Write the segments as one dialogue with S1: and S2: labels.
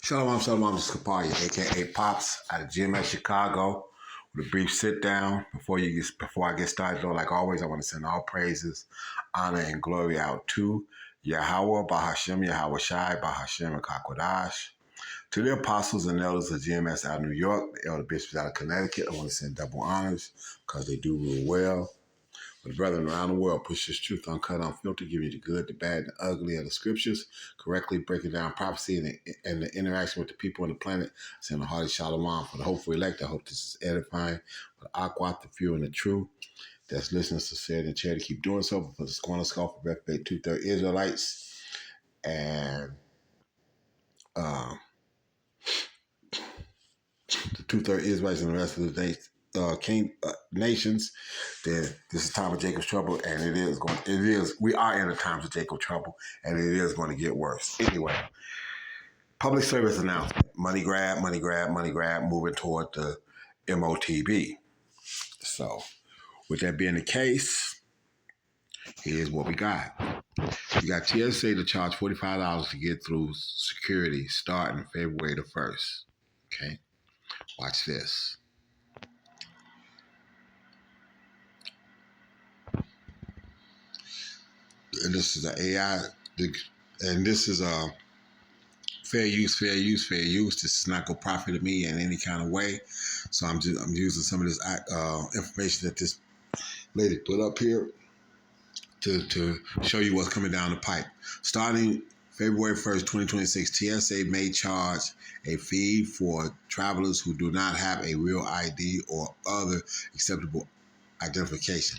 S1: Shalom, shalom, this is Kapari, aka Pops, out of GMS Chicago, with a brief sit down before I get started. Though, like always, I want to send all praises, honor, and glory out to Yahweh, Bahashem, Yahweh Shai, Bahashem, and Kakwadash. To the apostles and elders of GMS out of New York, the elder bishops out of Connecticut, I want to send double honors because they do rule well. With brethren around the world, push this truth uncut, unfiltered, give you the good, the bad, and the ugly of the scriptures, correctly breaking down prophecy and the interaction with the people on the planet. Send a hearty shalom for the hopeful elect. I hope this is edifying for the aquat, the few, and the true. That's listening, sincerity, and charity. Keep doing so for the scorn skull for reprobate 2/3 Israelites and the 2/3 Israelites and the rest of the nations. That this is time of Jacob's trouble, and we are in the times of Jacob's trouble, and it is going to get worse. Anyway, public service announcement: money grab, moving toward the MOTB. So, with that being the case, here's what we got. You got TSA to charge $45 to get through security starting February the 1st. Okay, watch this. And this is an AI, and this is a fair use. This is not going to profit me in any kind of way. So I'm using some of this information that this lady put up here to show you what's coming down the pipe. Starting February 1st, 2026, TSA may charge a fee for travelers who do not have a real ID or other acceptable identification.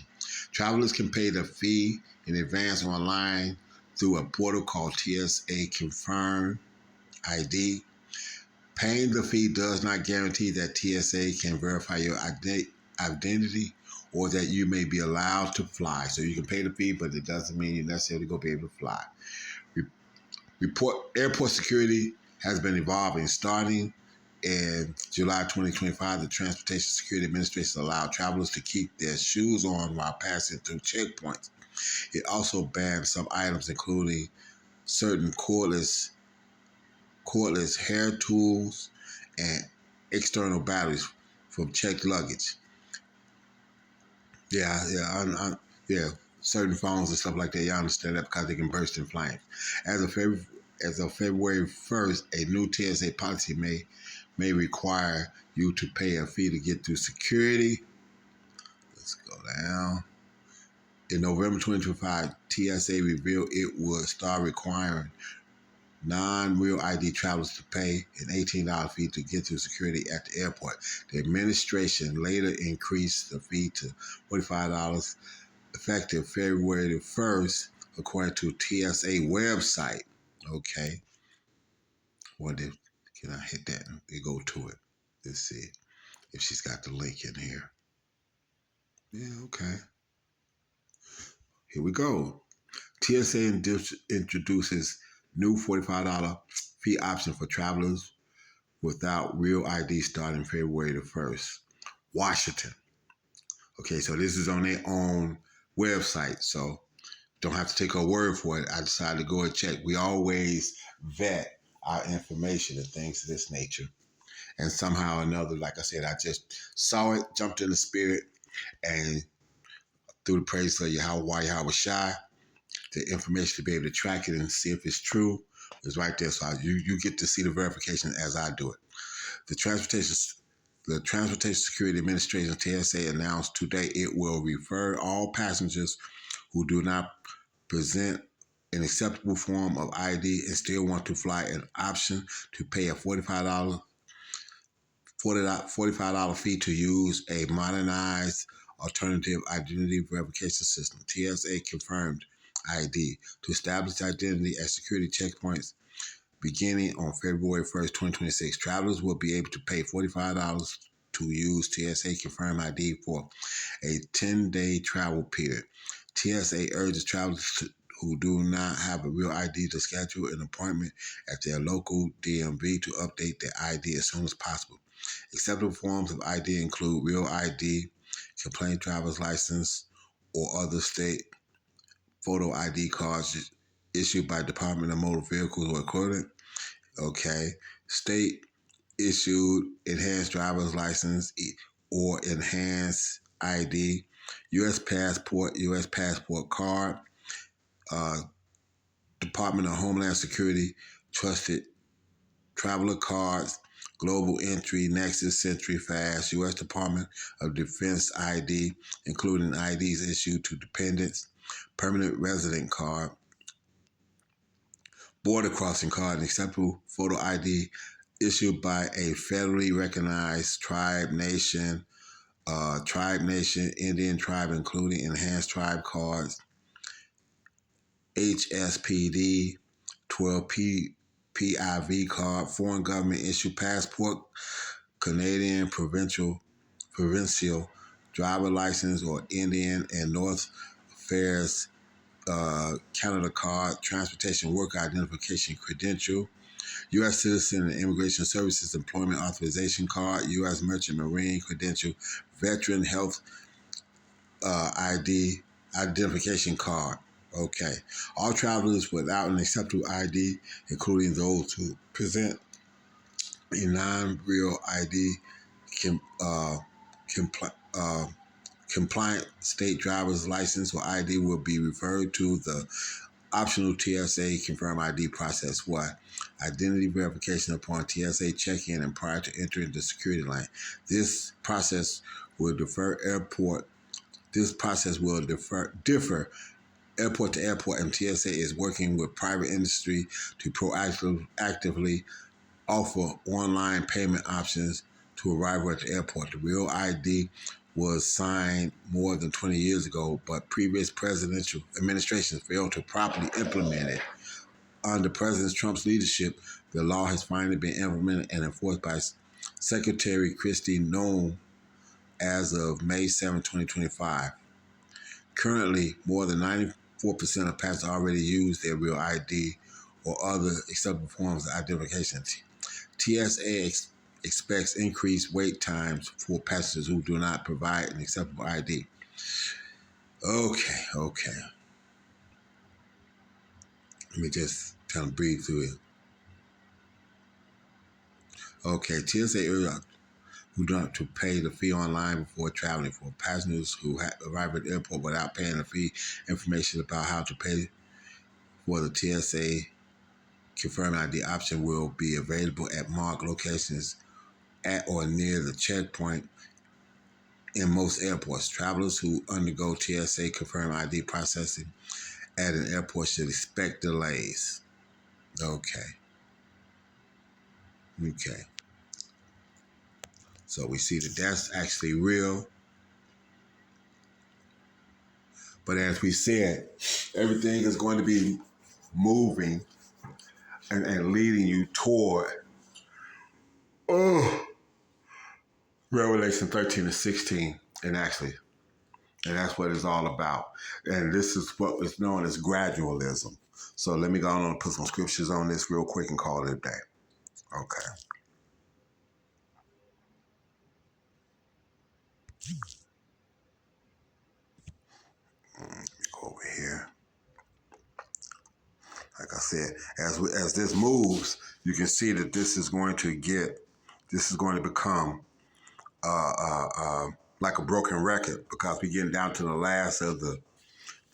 S1: Travelers can pay the fee in advance online through a portal called TSA Confirm ID. Paying the fee does not guarantee that TSA can verify your identity or that you may be allowed to fly. So you can pay the fee, but it doesn't mean you're necessarily going to be able to fly. Airport security has been evolving. Starting in July 2025, the Transportation Security Administration allowed travelers to keep their shoes on while passing through checkpoints. It also banned some items, including certain cordless hair tools and external batteries from checked luggage. Yeah. Certain phones and stuff like that. Y'all understand that because they can burst in flames. As of February 1st, a new TSA policy may require you to pay a fee to get through security. Let's go down. In November 2025, TSA revealed it would start requiring non-real ID travelers to pay an $18 fee to get through security at the airport. The administration later increased the fee to $45 effective February the 1st, according to TSA website. Okay. Can I hit that and go to it? Let's see if she's got the link in here. Yeah, okay. Here we go. TSA introduces new $45 fee option for travelers without real ID starting February the 1st. Washington. Okay, so this is on their own website, so don't have to take her word for it. I decided to go and check. We always vet our information and things of this nature. And somehow or another, like I said, I just saw it, jumped in the spirit, and through the praise of Yahweh Shai, the information to be able to track it and see if it's true is right there. So you get to see the verification as I do it. The Transportation Security Administration, TSA, announced today it will refer all passengers who do not present an acceptable form of ID and still want to fly an option to pay a $45 fee to use a modernized alternative identity verification system. TSA confirmed ID to establish identity at security checkpoints beginning on February 1st, 2026. Travelers will be able to pay $45 to use TSA Confirm ID for a 10-day travel period. TSA urges travelers who do not have a real ID to schedule an appointment at their local DMV to update their ID as soon as possible. Acceptable forms of ID include real ID, complaint driver's license, or other state photo ID cards issued by Department of Motor Vehicles or equivalent. Okay. state issued enhanced driver's license or enhanced ID, U.S. passport card, uh, Department of Homeland Security trusted traveler cards, global entry, Nexus, Century Fast, U.S. Department of Defense ID, including IDs issued to dependents, permanent resident card, border crossing card, and acceptable photo ID issued by a federally recognized tribe nation, Indian tribe, including enhanced tribe cards, HSPD, 12P PIV card, foreign government issued passport, Canadian provincial driver license or Indian and North Affairs Canada card, transportation work identification credential, U.S. Citizen and Immigration Services Employment Authorization Card, U.S. Merchant Marine Credential, Veteran Health ID identification card. Okay. All travelers without an acceptable ID, including those who present a non-real ID, can, compli- uh, compliant state driver's license or ID will be referred to the optional TSA confirm ID process. What? Identity verification upon TSA check-in and prior to entering the security line. This process will differ airport. This process will differ airport to airport, and TSA is working with private industry to proactively offer online payment options to arrival at the airport. The Real ID was signed more than 20 years ago, but previous presidential administrations failed to properly implement it. Under President Trump's leadership, the law has finally been implemented and enforced by Secretary Christie Noem as of May 7, 2025. Currently, more than 94% of passengers already use their Real ID or other acceptable forms of identification. TSA expects increased wait times for passengers who do not provide an acceptable ID. Okay. Let me just kind of breathe through it. Okay, TSA urges who do not to pay the fee online before traveling. For passengers who arrive at the airport without paying the fee, information about how to pay for the TSA confirm ID option will be available at marked locations at or near the checkpoint in most airports. Travelers who undergo TSA confirm ID processing at an airport should expect delays. Okay. So we see that that's actually real. But as we said, everything is going to be moving and leading you toward oh, Revelation 13 and 16. And that's what it's all about. And this is what is known as gradualism. So let me go on and put some scriptures on this real quick and call it a day. Okay. Go over here. Like I said, as this moves, you can see that this is going to become like a broken record because we're getting down to the last of the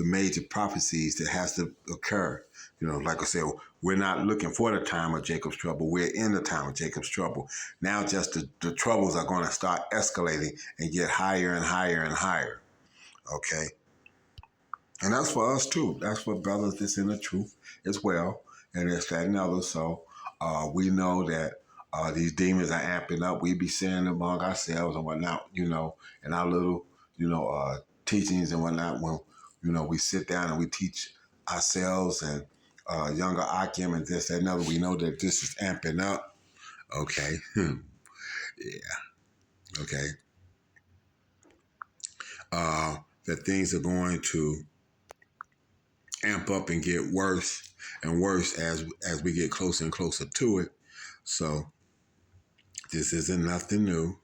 S1: major prophecies that has to occur. You know, like I said, we're not looking for the time of Jacob's trouble. We're in the time of Jacob's trouble. Now just the troubles are going to start escalating and get higher and higher and higher. Okay? And that's for us too. That's for brothers that's in the truth as well. And it's that and others. So we know that these demons are amping up. We be saying among ourselves and whatnot, in our little, teachings and whatnot when, we sit down and we teach ourselves and younger Akim and this and another. We know that this is amping up. Okay. Yeah. Okay. That things are going to amp up and get worse and worse as we get closer and closer to it. So this isn't nothing new.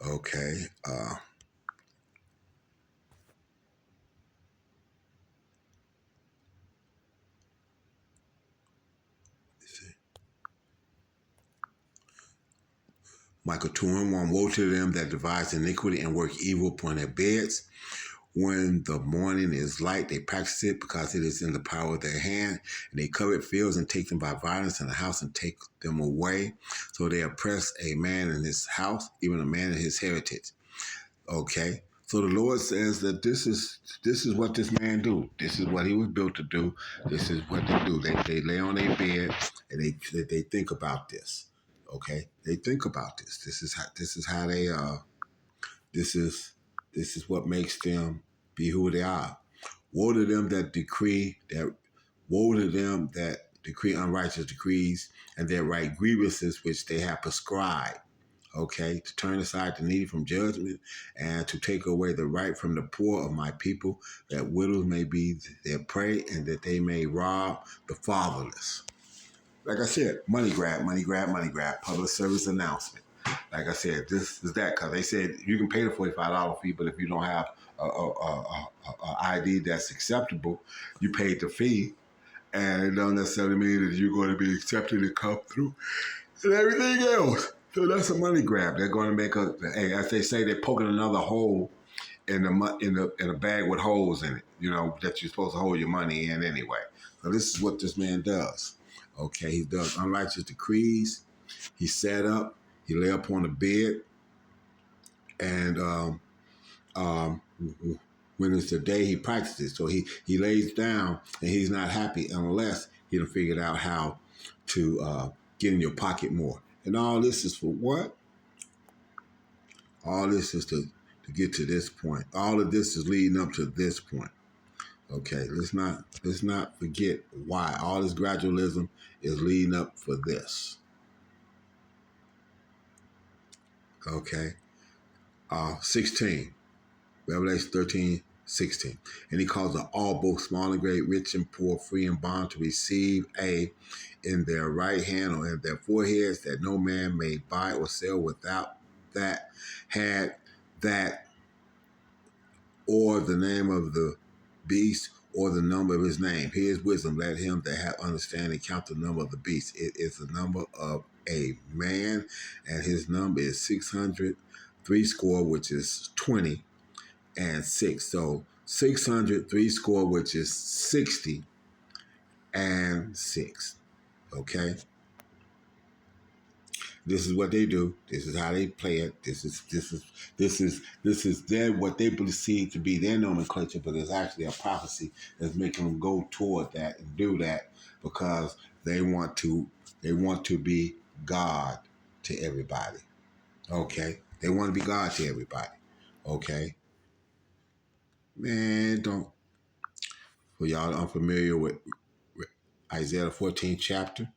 S1: Okay. Michael 2:1. Woe to them that devise iniquity and work evil upon their beds. When the morning is light, they practice it because it is in the power of their hand. And they covet fields and take them by violence, and a house and take them away. So they oppress a man in his house, even a man in his heritage. Okay. So the Lord says that this is what this man do. This is what he was built to do. This is what they do. They lay on their bed and they think about this. Okay. They think about this. This is how they this is what makes them be who they are. Woe to them that decree that. Woe to them that decree unrighteous decrees and that write grievances which they have prescribed. Okay, to turn aside the needy from judgment and to take away the right from the poor of my people, that widows may be their prey and that they may rob the fatherless. Like I said, money grab, money grab, money grab, public service announcement. Like I said, this is that because they said you can pay the $45 fee, but if you don't have a ID that's acceptable, you paid the fee, and it don't necessarily mean that you're going to be accepted to come through and everything else. So that's a money grab. They're going to make as they say, they're poking another hole in a bag with holes in it. You know that you're supposed to hold your money in anyway. So this is what this man does. Okay, he does unrighteous decrees. He sat up. He lay up on the bed, and um, when it's the day he practices, so he lays down and he's not happy unless he done figured out how to get in your pocket more. And all this is for what? All this is to get to this point. All of this is leading up to this point. Okay, let's not forget why all this gradualism is leading up for this. Okay, 16, Revelation 13:16, and he calls all both small and great, rich and poor, free and bond to receive in their right hand or in their foreheads, that no man may buy or sell without that had that or the name of the beast or the number of his name. Here's wisdom. Let him that have understanding count the number of the beast. It is the number of a man, and his number is 600, threescore, which is 20, and 6. So 600, threescore, which is 60, and 6. Okay? This is what they do. This is how they play it. This is their what they perceive to be their nomenclature, but it's actually a prophecy that's making them go toward that and do that because they want to be God to everybody. Okay? They want to be God to everybody. Okay? Man, don't for y'all unfamiliar with Isaiah 14th chapter.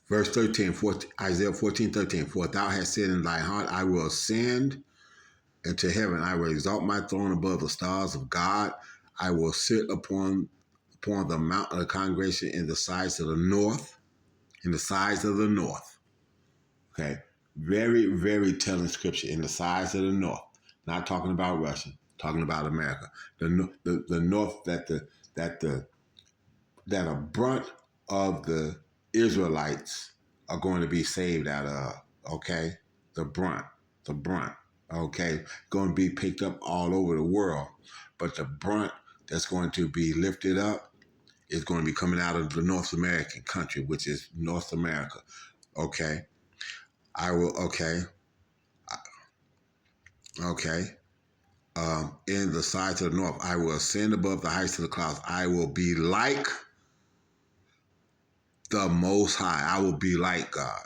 S1: Verse 13, Isaiah 14:13. For thou hast said in thy heart, I will ascend into heaven. I will exalt my throne above the stars of God. I will sit upon the mount of the congregation in the sides of the north. In the sides of the north. Okay. Very, very telling scripture. In the sides of the north. Not talking about Russia. Talking about America. The north that a brunt of the Israelites are going to be saved out of, okay? The brunt, okay? Going to be picked up all over the world. But the brunt that's going to be lifted up is going to be coming out of the North American country, which is North America, okay? Okay. In the sides of the north, I will ascend above the heights of the clouds. I will be like the Most High. I will be like God.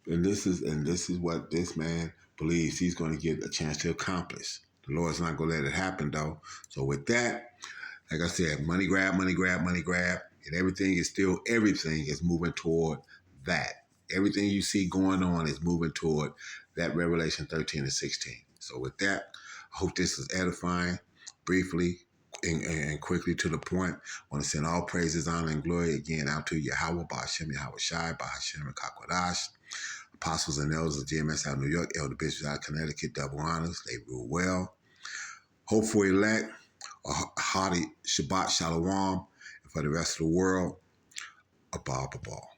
S1: And this is what this man believes he's going to get a chance to accomplish. The Lord's not going to let it happen, though. So with that, like I said, money grab, money grab, money grab, and everything is moving toward that. Everything you see going on is moving toward that Revelation 13 and 16. So with that, I hope this is edifying. Briefly, And quickly to the point, I want to send all praises, honor, and glory again out to Yahweh, Ba'ashem, Yahweh Shai, Ba'ashem, and Kakwadash, apostles and elders of GMS out of New York, elder bishops out of Connecticut, double honors, they rule well. Hope for elect, a hearty Shabbat Shalom, and for the rest of the world, a Ball.